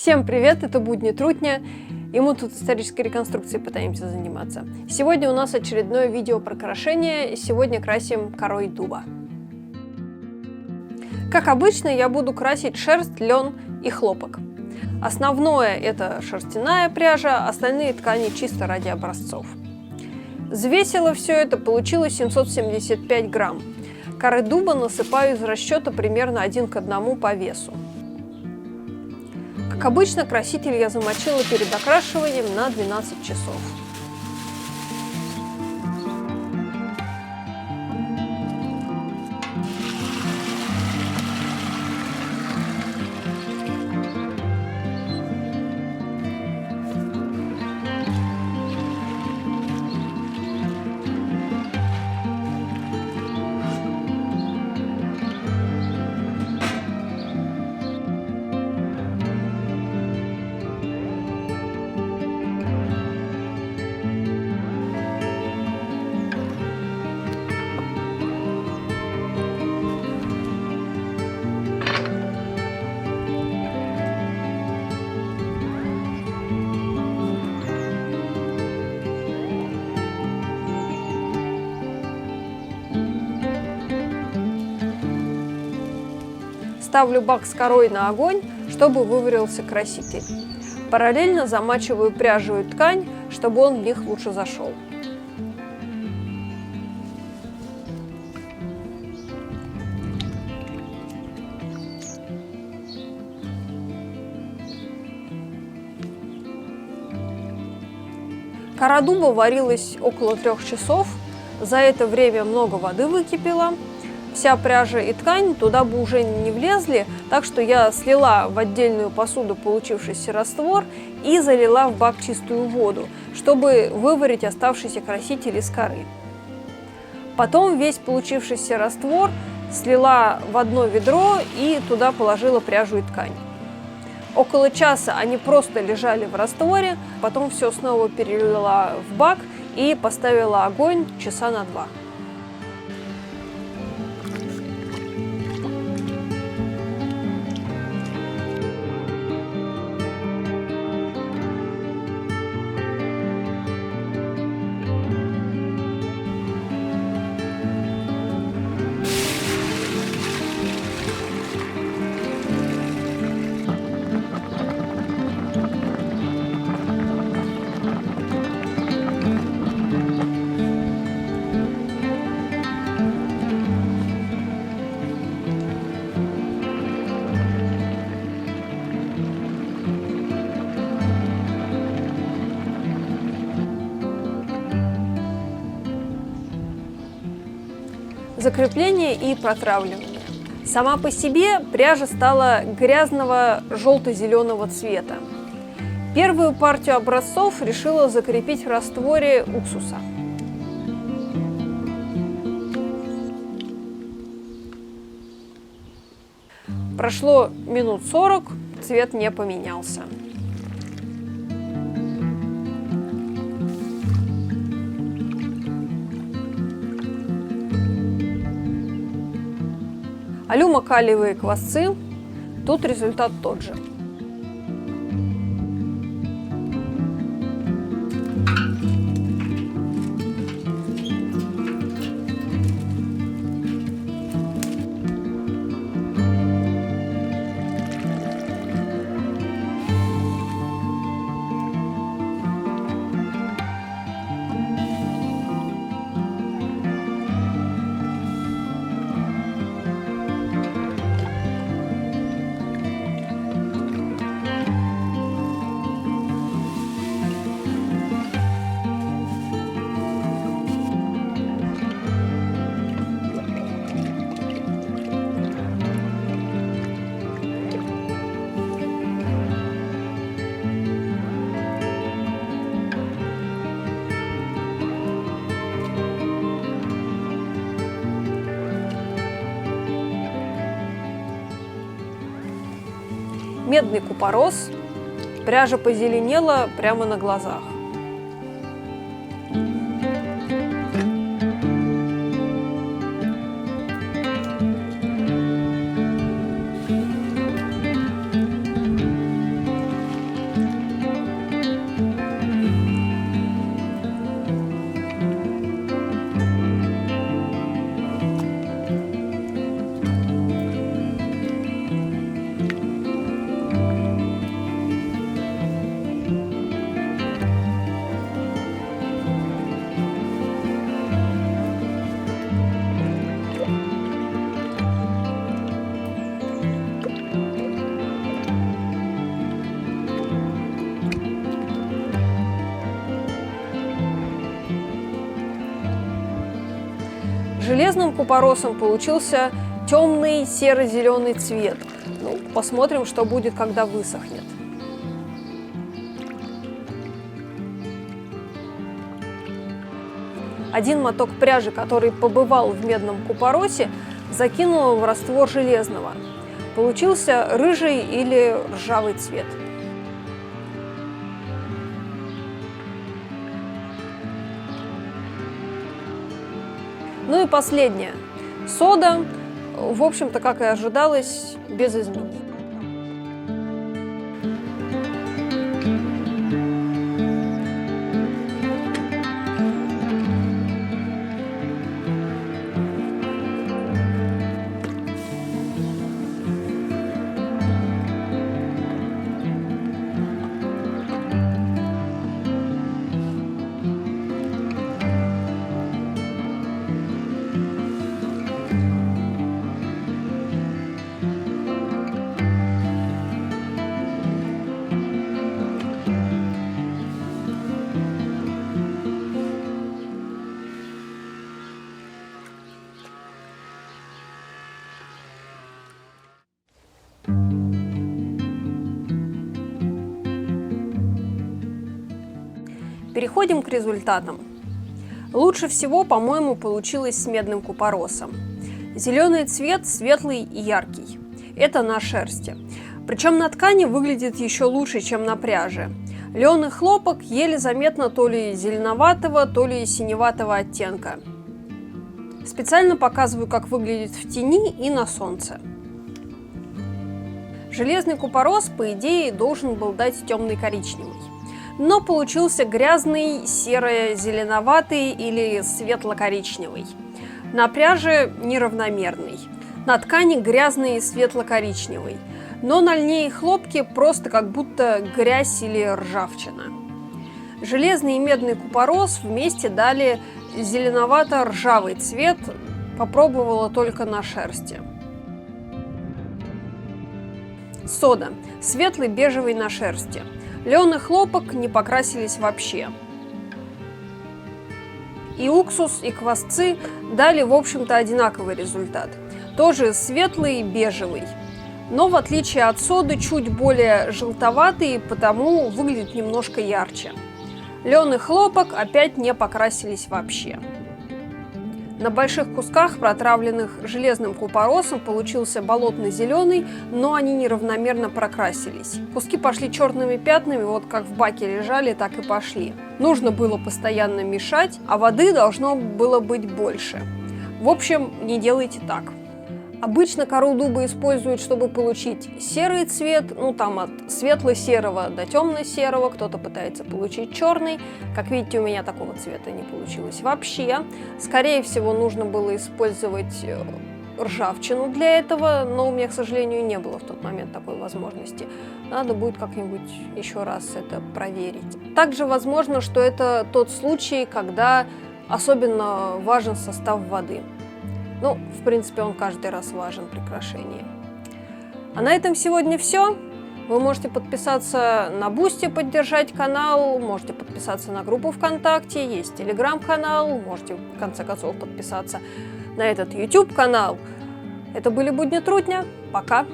Всем привет, это Будни Трутня, и мы тут исторической реконструкцией пытаемся заниматься. Сегодня у нас очередное видео про крашение, сегодня красим корой дуба. Как обычно, я буду красить шерсть, лен и хлопок. Основное это шерстяная пряжа, остальные ткани чисто ради образцов. Взвесила все это, получилось 775 грамм. Коры дуба насыпаю из расчета примерно 1 к 1 по весу. Как обычно, краситель я замочила перед окрашиванием на 12 часов. Ставлю бак с корой на огонь, чтобы выварился краситель. Параллельно замачиваю пряжу и ткань, чтобы он в них лучше зашел. Кора дуба варилась около 3 часов. За это время много воды выкипело. Вся пряжа и ткань туда бы уже не влезли, так что я слила в отдельную посуду получившийся раствор и залила в бак чистую воду, чтобы выварить оставшийся краситель из коры. Потом весь получившийся раствор слила в одно ведро и туда положила пряжу и ткань. Около часа они просто лежали в растворе, потом все снова перелила в бак и поставила огонь часа на 2. Закрепление и протравливание. Сама по себе пряжа стала грязного желто-зеленого цвета. Первую партию образцов решила закрепить в растворе уксуса. Прошло минут 40, цвет не поменялся. Алюмокалиевые квасцы, тут результат тот же. Медный купорос, пряжа позеленела прямо на глазах. железным купоросом получился темный серо-зеленый цвет. Ну, посмотрим, что будет, когда высохнет. Один моток пряжи, который побывал в медном купоросе, закинул в раствор железного. Получился рыжий или ржавый цвет. Ну и последнее. Сода, в общем-то, как и ожидалось, без изменений. Переходим к результатам. Лучше всего, по-моему, получилось с медным купоросом. Зеленый цвет светлый и яркий. Это на шерсти. Причем на ткани выглядит еще лучше, чем на пряже. Лен и хлопок еле заметно то ли зеленоватого, то ли синеватого оттенка. Специально показываю, как выглядит в тени и на солнце. Железный купорос, по идее, должен был дать темный коричневый. Но получился грязный, серо-зеленоватый или светло-коричневый. На пряже неравномерный. На ткани грязный и светло-коричневый. Но на льне и хлопке просто как будто грязь или ржавчина. Железный и медный купорос вместе дали зеленовато-ржавый цвет, попробовала только на шерсти. Сода. Светлый бежевый на шерсти. Лен и хлопок не покрасились вообще. И уксус, и квасцы дали, в общем-то, одинаковый результат. Тоже светлый бежевый. Но в отличие от соды чуть более желтоватый, потому выглядит немножко ярче. Лен и хлопок опять не покрасились вообще. На больших кусках, протравленных железным купоросом, получился болотно-зеленый, но они неравномерно прокрасились. Куски пошли черными пятнами, вот как в баке лежали, так и пошли. Нужно было постоянно мешать, а воды должно было быть больше. В общем, не делайте так. Обычно кору дуба используют, чтобы получить серый цвет, ну там от светло-серого до темно-серого, кто-то пытается получить черный. Как видите, у меня такого цвета не получилось вообще. Скорее всего, нужно было использовать ржавчину для этого, но у меня, к сожалению, не было в тот момент такой возможности. Надо будет как-нибудь еще раз это проверить. Также возможно, что это тот случай, когда особенно важен состав воды. Ну, в принципе, он каждый раз важен при крошении. А на этом сегодня все. Вы можете подписаться на Boosty, поддержать канал, можете подписаться на группу ВКонтакте, есть телеграм-канал, можете в конце концов подписаться на этот YouTube-канал. Это были Будни Трутня. Пока!